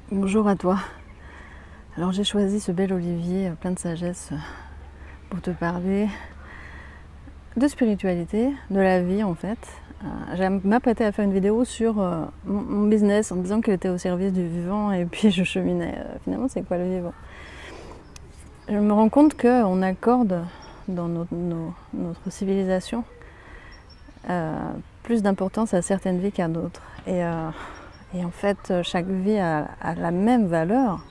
Bonjour à toi. Alors j'ai choisi ce bel olivier plein de sagesse pour te parler de spiritualité, de la vie en fait. J'ai m'apprêté à faire une vidéo sur mon business en disant qu'il était au service du vivant et puis je cheminais. Finalement c'est quoi le vivant? Je me rends compte qu'on accorde dans notre civilisation plus d'importance à certaines vies qu'à d'autres. Et en fait, chaque vie a la même valeur.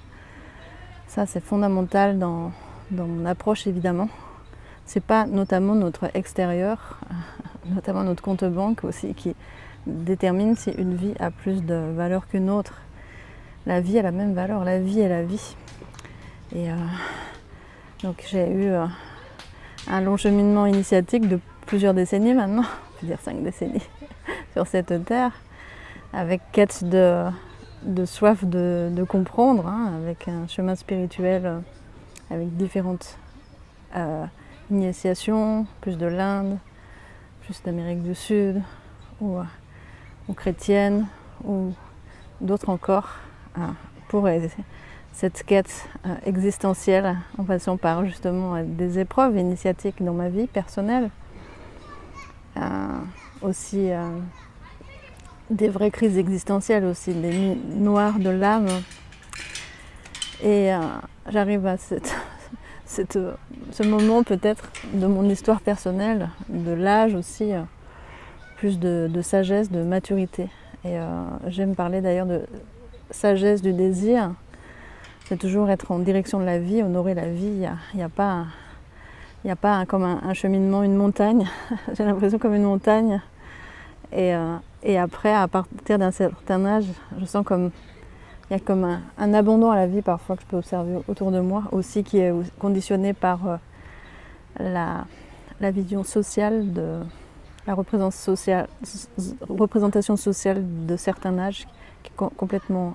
Ça, c'est fondamental dans mon approche, évidemment. C'est pas notamment notre extérieur, notamment notre compte banque aussi, qui détermine si une vie a plus de valeur qu'une autre. La vie a la même valeur, la vie est la vie. Et donc j'ai eu un long cheminement initiatique de plusieurs décennies maintenant, on peut dire 5 décennies, sur cette terre, avec quête de soif de comprendre, avec un chemin spirituel, avec différentes initiations, plus de l'Inde, plus d'Amérique du Sud, ou chrétienne, ou d'autres encore, pour cette quête existentielle, en passant par justement des épreuves initiatiques dans ma vie personnelle, aussi des vraies crises existentielles aussi, des nuits noires de l'âme. Et j'arrive à ce moment peut-être de mon histoire personnelle, de l'âge aussi, plus de sagesse, de maturité. Et j'aime parler d'ailleurs de sagesse du désir. C'est toujours être en direction de la vie, honorer la vie. Il n'y a pas comme un cheminement, une montagne. J'ai l'impression comme une montagne. Et après, à partir d'un certain âge, je sens comme il y a comme un abandon à la vie parfois que je peux observer autour de moi aussi, qui est conditionné par la vision sociale, la représentation sociale de certains âges, qui est complètement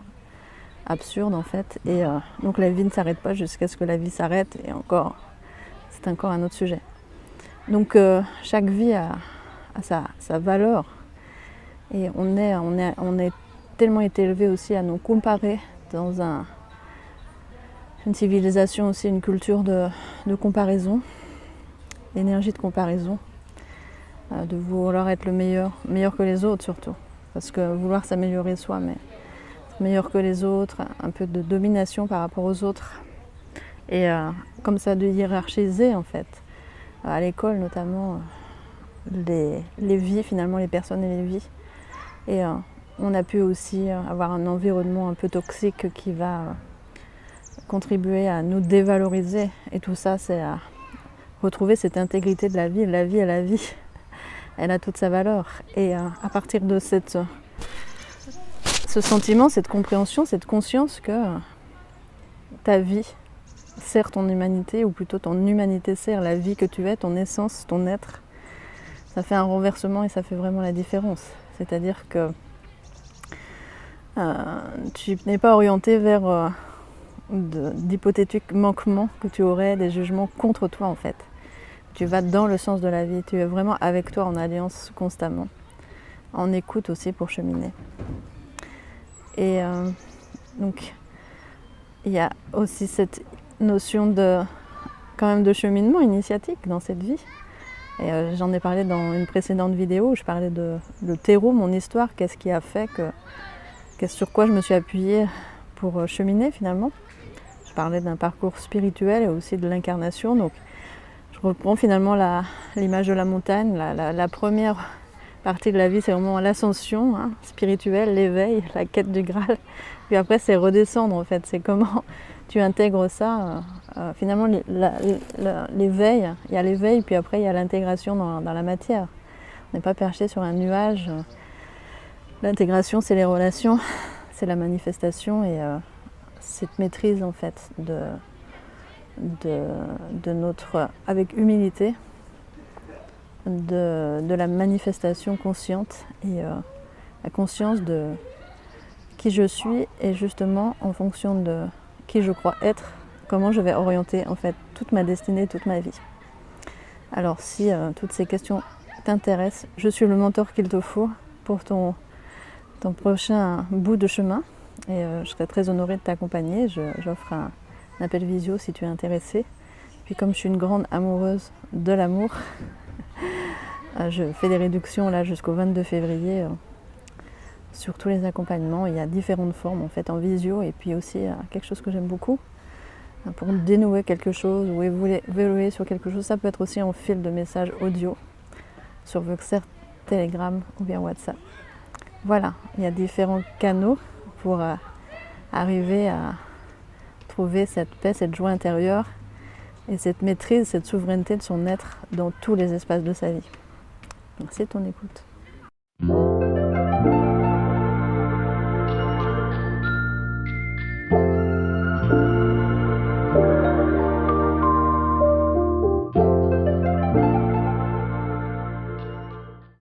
absurde en fait. Et donc la vie ne s'arrête pas jusqu'à ce que la vie s'arrête, et encore, c'est encore un autre sujet. Donc chaque vie a sa valeur. Et on est tellement été élevé aussi à nous comparer dans une civilisation aussi, une culture de comparaison, d'énergie de comparaison, de vouloir être le meilleur que les autres surtout. Parce que vouloir s'améliorer soi, mais être meilleur que les autres, un peu de domination par rapport aux autres. Et comme ça, de hiérarchiser en fait, à l'école notamment, les vies finalement, les personnes et les vies. Et on a pu aussi avoir un environnement un peu toxique qui va contribuer à nous dévaloriser. Et tout ça, c'est à retrouver cette intégrité de la vie. La vie est la vie. Elle a toute sa valeur. Et à partir de ce sentiment, cette compréhension, cette conscience que ta vie sert ton humanité, ou plutôt ton humanité sert la vie que tu es, ton essence, ton être, ça fait un renversement et ça fait vraiment la différence. C'est-à-dire que tu n'es pas orienté vers d'hypothétiques manquements que tu aurais, des jugements contre toi en fait. Tu vas dans le sens de la vie, tu es vraiment avec toi en alliance constamment, en écoute aussi pour cheminer. Et donc il y a aussi cette notion quand même de cheminement initiatique dans cette vie. Et j'en ai parlé dans une précédente vidéo où je parlais le terreau, mon histoire, qu'est-ce qui a fait sur quoi je me suis appuyée pour cheminer finalement. Je parlais d'un parcours spirituel et aussi de l'incarnation. Donc je reprends finalement l'image de la montagne. La première partie de la vie, c'est vraiment l'ascension spirituelle, l'éveil, la quête du Graal. Puis après, c'est redescendre en fait. C'est comment tu intègres ça. Finalement, l'éveil, il y a l'éveil, puis après, il y a l'intégration dans la matière. On n'est pas perché sur un nuage. L'intégration, c'est les relations, c'est la manifestation et cette maîtrise en fait de notre, avec humilité, de la manifestation consciente et la conscience de qui je suis, et justement en fonction de qui je crois être, comment je vais orienter en fait toute ma destinée, toute ma vie. Alors si toutes ces questions t'intéressent, je suis le mentor qu'il te faut pour ton prochain bout de chemin. Et je serais très honorée de t'accompagner. J'offre un appel visio si tu es intéressée. Puis comme je suis une grande amoureuse de l'amour, je fais des réductions là jusqu'au 22 février sur tous les accompagnements. Il y a différentes formes en fait en visio et puis aussi quelque chose que j'aime beaucoup pour dénouer quelque chose ou évoluer sur quelque chose. Ça peut être aussi en fil de messages audio sur Voxer, Telegram ou bien WhatsApp. Voilà, il y a différents canaux pour arriver à trouver cette paix, cette joie intérieure et cette maîtrise, cette souveraineté de son être dans tous les espaces de sa vie. Merci de ton écoute.